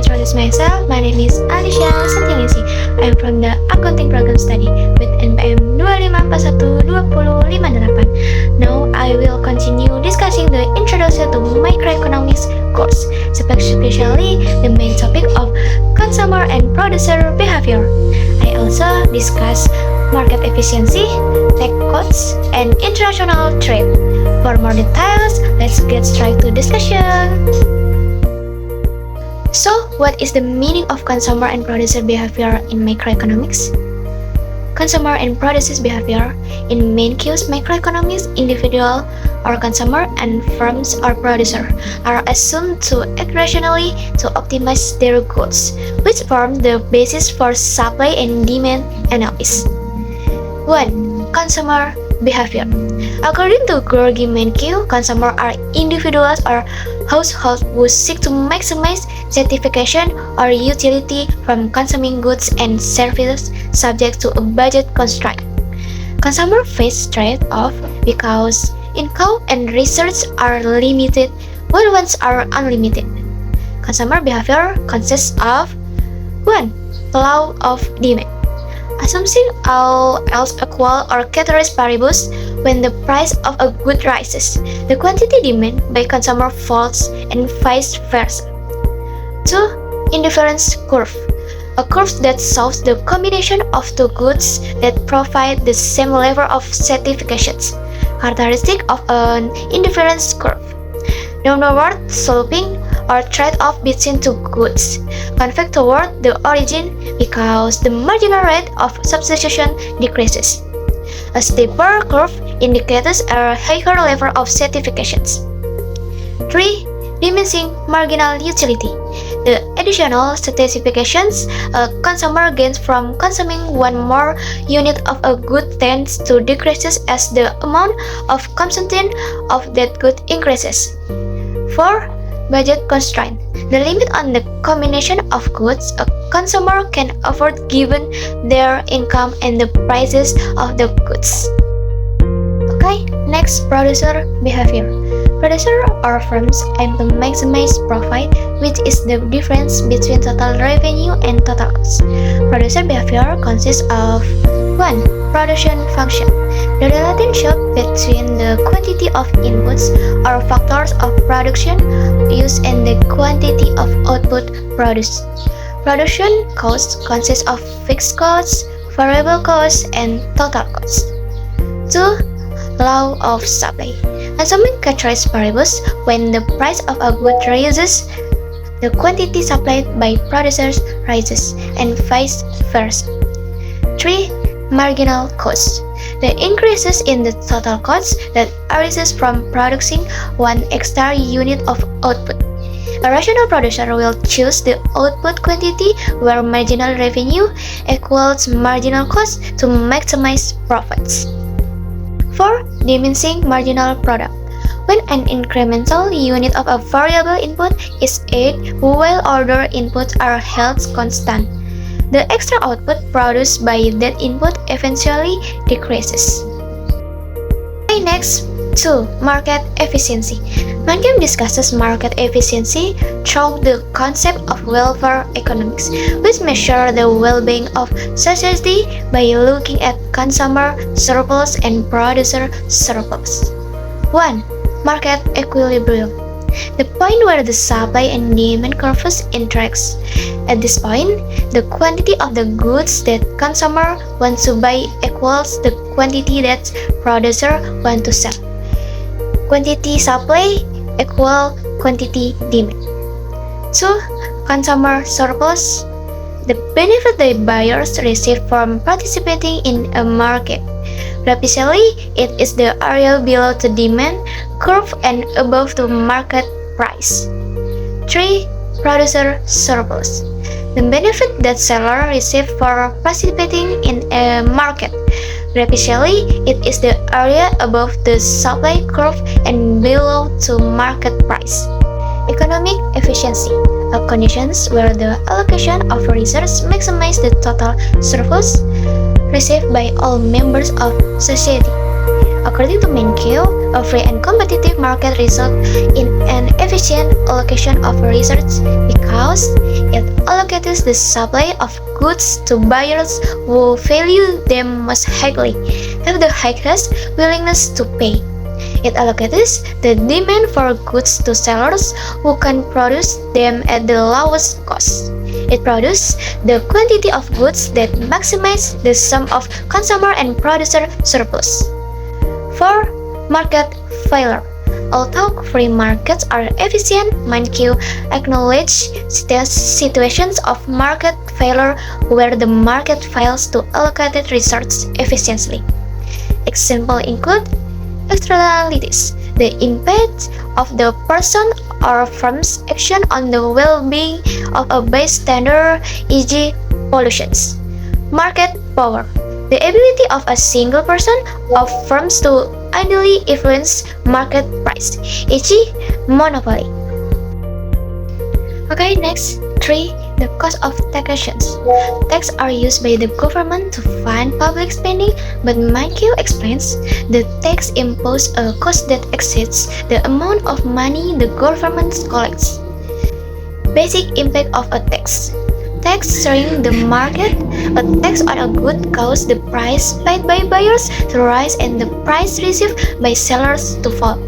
introduce myself. My name is Alicia Santianisi. I'm from the Accounting Program Study with NPM 25412058. Now I will continue discussing the Introduction to Microeconomics course, especially the main topic of consumer and producer behavior. I also discuss market efficiency, tech costs, and international trade. For more details, let's get straight to discussion. So, what is the meaning of consumer and producer behavior in macroeconomics? Consumer and producer behavior in main cues macroeconomics, individual or consumer and firms or producer are assumed to act rationally to optimize their goods, which form the basis for supply and demand analysis. 1. Consumer behavior. According to Gorgi Menkiw, consumers are individuals or households who seek to maximize satisfaction or utility from consuming goods and services subject to a budget constraint. Consumers face trade-off because income and research are limited while wants are unlimited. Consumer behavior consists of 1. Law of demand. Assuming all else equal or ceteris paribus, when the price of a good rises, the quantity demanded by consumer falls and vice versa. 2. Indifference curve. A curve that shows the combination of two goods that provide the same level of satisfactions, characteristic of an indifference curve. Downward sloping or trade-off between two goods, converge toward the origin because the marginal rate of substitution decreases. A steeper curve indicates a higher level of satisfactions. 3. Diminishing marginal utility. The additional satisfactions a consumer gains from consuming one more unit of a good tends to decreases as the amount of consumption of that good increases. 4. Budget constraint. The limit on the combination of goods a consumer can afford given their income and the prices of the goods. Okay, next, producer behavior. Producer or firms aim to maximize profit, which is the difference between total revenue and total cost. Producer behavior consists of 1. Production function. The relationship between the quantity of inputs or factors of production used and the quantity of output produced. Production cost consists of fixed costs, variable costs, and total costs. 2. Law of supply. Assuming ceteris paribus, when the price of a good rises, the quantity supplied by producers rises, and vice versa. 3. Marginal cost. The increases in the total cost that arises from producing one extra unit of output. A rational producer will choose the output quantity where marginal revenue equals marginal cost to maximize profits. 4. Diminishing marginal product. When an incremental unit of a variable input is added while other inputs are held constant, the extra output produced by that input eventually decreases. Okay, next, 2. Market efficiency. Menkiw discusses market efficiency through the concept of welfare economics, which measure the well-being of society by looking at consumer surplus and producer surplus. 1. Market equilibrium. The point where the supply and demand curves interact. At this point, the quantity of the goods that consumer wants to buy equals the quantity that producer want to sell. Quantity supply equal quantity demand. 2. Consumer surplus. The benefit the buyers receive from participating in a market. Previously, it is the area below the demand curve and above the market price. 3. Producer surplus. The benefit that seller receive for participating in a market. Previously, it is the area above the supply curve and below the market price. Economic efficiency. Conditions where the allocation of resources maximize the total surplus received by all members of society. According to Menkeu, a free and competitive market results in an efficient allocation of resources because it allocates the supply of goods to buyers who value them most highly, have the highest willingness to pay. It allocates the demand for goods to sellers who can produce them at the lowest cost. It produces the quantity of goods that maximize the sum of consumer and producer surplus. 4. Market failure. Although free markets are efficient, Menkeu acknowledges situations of market failure where the market fails to allocate resources efficiently. Examples include externalities, the impact of the person or firm's action on the well-being of a bystander, e.g., pollution. Market power, the ability of a single person or firms to unduly influence market price, e.g., monopoly. Okay, next, 3. The cost of taxations. Taxes are used by the government to fund public spending, but Menkeu explains the tax imposes a cost that exceeds the amount of money the government collects. Basic impact of a tax. Tax shrink the market. A tax on a good causes the price paid by buyers to rise and the price received by sellers to fall.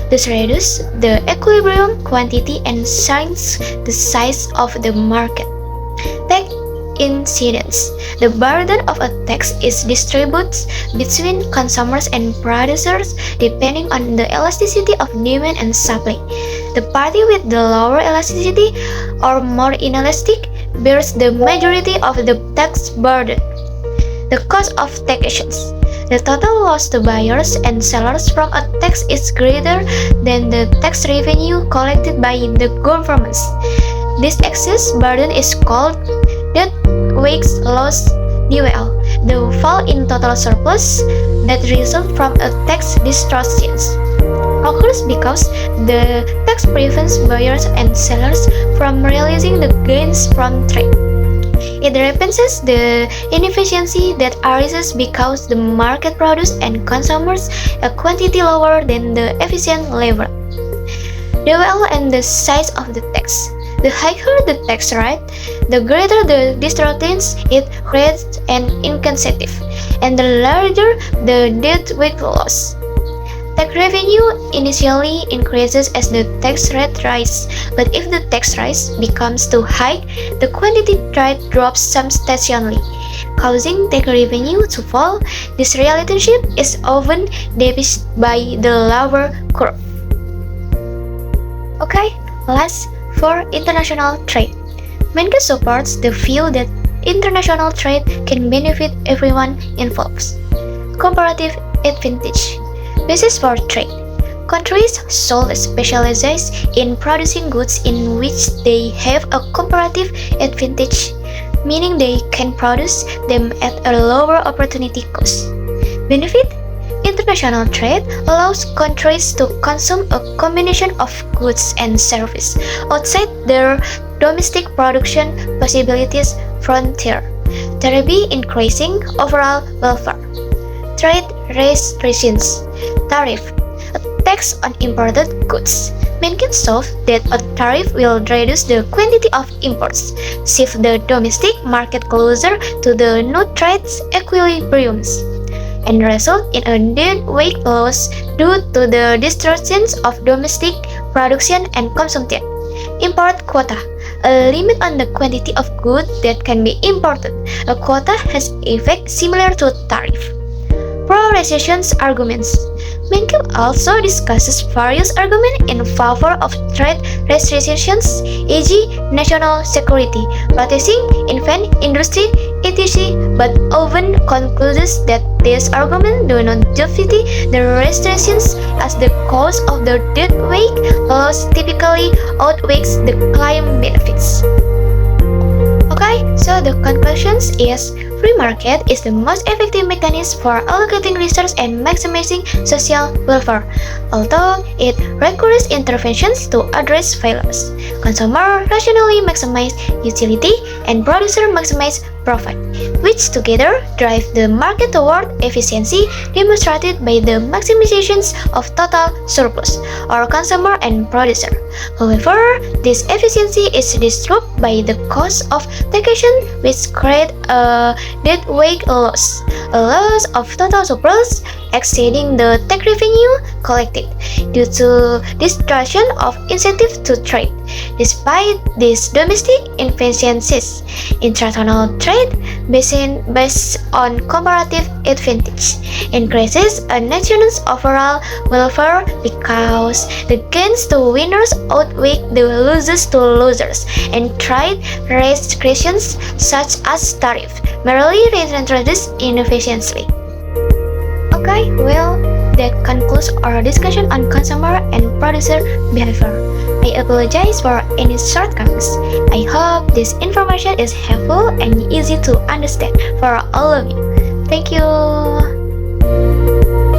This reduces the equilibrium quantity and shrinks the size of the market. Tax incidence. The burden of a tax is distributed between consumers and producers depending on the elasticity of demand and supply. The party with the lower elasticity or more inelastic bears the majority of the tax burden. The cost of taxations. The total loss to buyers and sellers from a tax is greater than the tax revenue collected by the governments. This excess burden is called dead weight loss (DWL), the fall in total surplus that results from a tax distortion. Occurs because the tax prevents buyers and sellers from realizing the gains from trade. It repenses the inefficiency that arises because the market produces and consumers a quantity lower than the efficient level. DWL and the size of the tax. The higher the tax rate, the greater the distortions it creates an incentive, and the larger the deadweight loss. Tax revenue initially increases as the tax rate rises, but if the tax rate becomes too high, the quantity rate drops substantially, causing tax revenue to fall. This relationship is often depicted by the lower curve. Okay, last, for international trade. Menkeu supports the view that international trade can benefit everyone involved. Comparative advantage. Basis for trade. Countries should specialize in producing goods in which they have a comparative advantage, meaning they can produce them at a lower opportunity cost. Benefit. International trade allows countries to consume a combination of goods and services outside their domestic production possibilities frontier, thereby increasing overall welfare. Trade restrictions. Tariff. A tax on imported goods. Menkeu shows that a tariff will reduce the quantity of imports, shift the domestic market closer to the new trade equilibriums, and result in a deadweight loss due to the distortions of domestic production and consumption. Import quota. A limit on the quantity of goods that can be imported. A quota has effect similar to tariff. Pro-recession arguments. Menkeu also discusses various arguments in favor of trade restrictions, e.g., national security, protecting infant industry, etc., but often concludes that these arguments do not justify the restrictions as the cost of the deadweight loss typically outweighs the claimed benefits. Okay, so the conclusion is free market is the most effective mechanism for allocating resources and maximizing social welfare, although it requires interventions to address failures. Consumer rationally maximize utility and producer maximize profit, which which together drive the market toward efficiency demonstrated by the maximization of total surplus, or consumer and producer. However, this efficiency is disturbed by the cost of taxation, which create a deadweight loss, a loss of total surplus exceeding the tax revenue collected due to distortion of incentive to trade. Despite these domestic inefficiencies, international trade based on comparative advantage increases a nation's overall welfare because the gains to winners outweigh the losses to losers, and trade restrictions such as tariff merely reintroduce inefficiently. Okay, well, that concludes our discussion on consumer and producer behavior. I apologize for any shortcomings. I hope this information is helpful and easy to understand for all of you. Thank you.